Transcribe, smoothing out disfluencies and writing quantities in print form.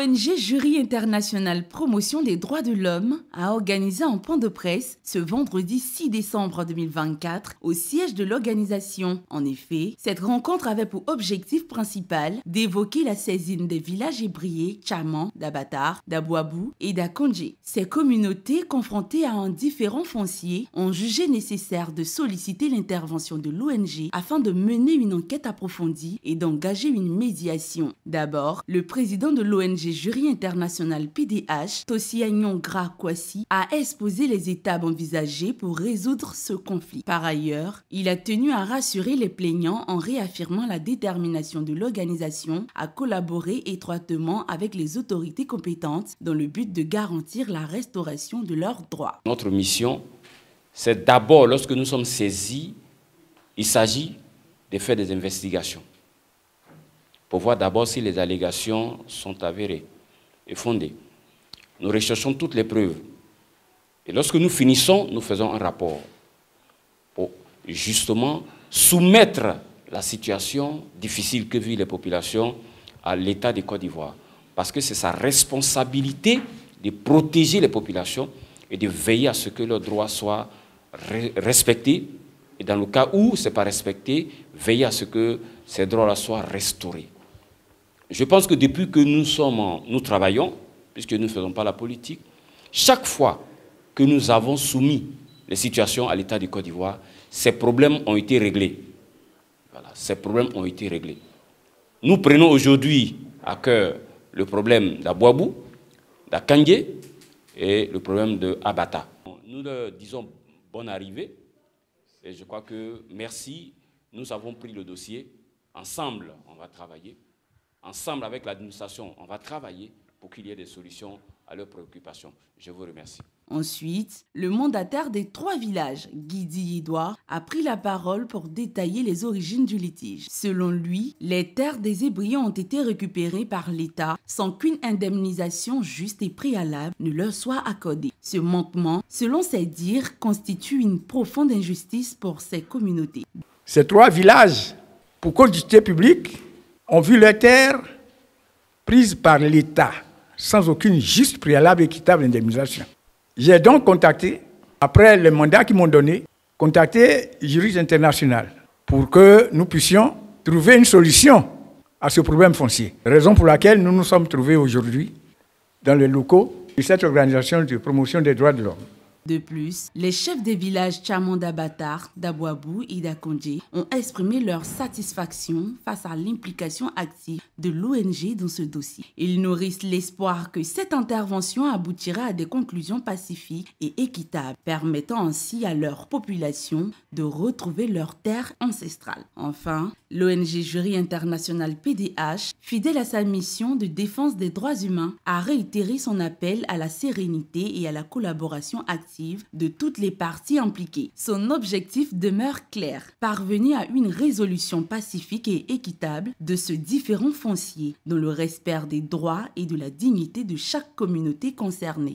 L'ONG Jury International Promotion des Droits de l'Homme a organisé un point de presse ce vendredi 6 décembre 2024 au siège de l'organisation. En effet, cette rencontre avait pour objectif principal d'évoquer la saisine des villages ébriés Tchaman, d'Abatar, d'Abouabou et d'Akondje. Ces communautés confrontées à un différend foncier ont jugé nécessaire de solliciter l'intervention de l'ONG afin de mener une enquête approfondie et d'engager une médiation. D'abord, le président de l'ONG Jury International PDH, Tossiagnon Gra Kwasi, a exposé les étapes envisagées pour résoudre ce conflit. Par ailleurs, il a tenu à rassurer les plaignants en réaffirmant la détermination de l'organisation à collaborer étroitement avec les autorités compétentes dans le but de garantir la restauration de leurs droits. Notre mission, c'est d'abord, lorsque nous sommes saisis, il s'agit de faire des investigations pour voir d'abord si les allégations sont avérées et fondées. Nous recherchons toutes les preuves. Et lorsque nous finissons, nous faisons un rapport pour justement soumettre la situation difficile que vivent les populations à l'État de Côte d'Ivoire. Parce que c'est sa responsabilité de protéger les populations et de veiller à ce que leurs droits soient respectés. Et dans le cas où ce n'est pas respecté, veiller à ce que ces droits-là soient restaurés. Je pense que depuis que nous travaillons, puisque nous ne faisons pas la politique, chaque fois que nous avons soumis les situations à l'État de Côte d'Ivoire, ces problèmes ont été réglés. Voilà, ces problèmes ont été réglés. Nous prenons aujourd'hui à cœur le problème d'Abouabou, d'Akondje et le problème de Abata. Nous leur disons bonne arrivée et je crois que merci, nous avons pris le dossier. Ensemble, on va travailler. Ensemble avec l'administration, on va travailler pour qu'il y ait des solutions à leurs préoccupations. Je vous remercie. Ensuite, le mandataire des 3 villages, Guidi Edouard, a pris la parole pour détailler les origines du litige. Selon lui, les terres des ébriés ont été récupérées par l'État sans qu'une indemnisation juste et préalable ne leur soit accordée. Ce manquement, selon ses dires, constitue une profonde injustice pour ces communautés. Ces 3 villages, pour cause d'utilité publique, ont vu leurs terres prises par l'État sans aucune juste, préalable et équitable indemnisation. J'ai donc contacté, après le mandat qu'ils m'ont donné, contacté Jury International pour que nous puissions trouver une solution à ce problème foncier. Raison pour laquelle nous nous sommes trouvés aujourd'hui dans les locaux de cette organisation de promotion des droits de l'homme. De plus, les chefs des villages Tchaman d'Abatar, d'Abouabou et d'Akondje ont exprimé leur satisfaction face à l'implication active de l'ONG dans ce dossier. Ils nourrissent l'espoir que cette intervention aboutira à des conclusions pacifiques et équitables, permettant ainsi à leur population de retrouver leurs terres ancestrales. Enfin, l'ONG Jury International PDH, fidèle à sa mission de défense des droits humains, a réitéré son appel à la sérénité et à la collaboration active de toutes les parties impliquées. Son objectif demeure clair, parvenir à une résolution pacifique et équitable de ce différend foncier, dans le respect des droits et de la dignité de chaque communauté concernée.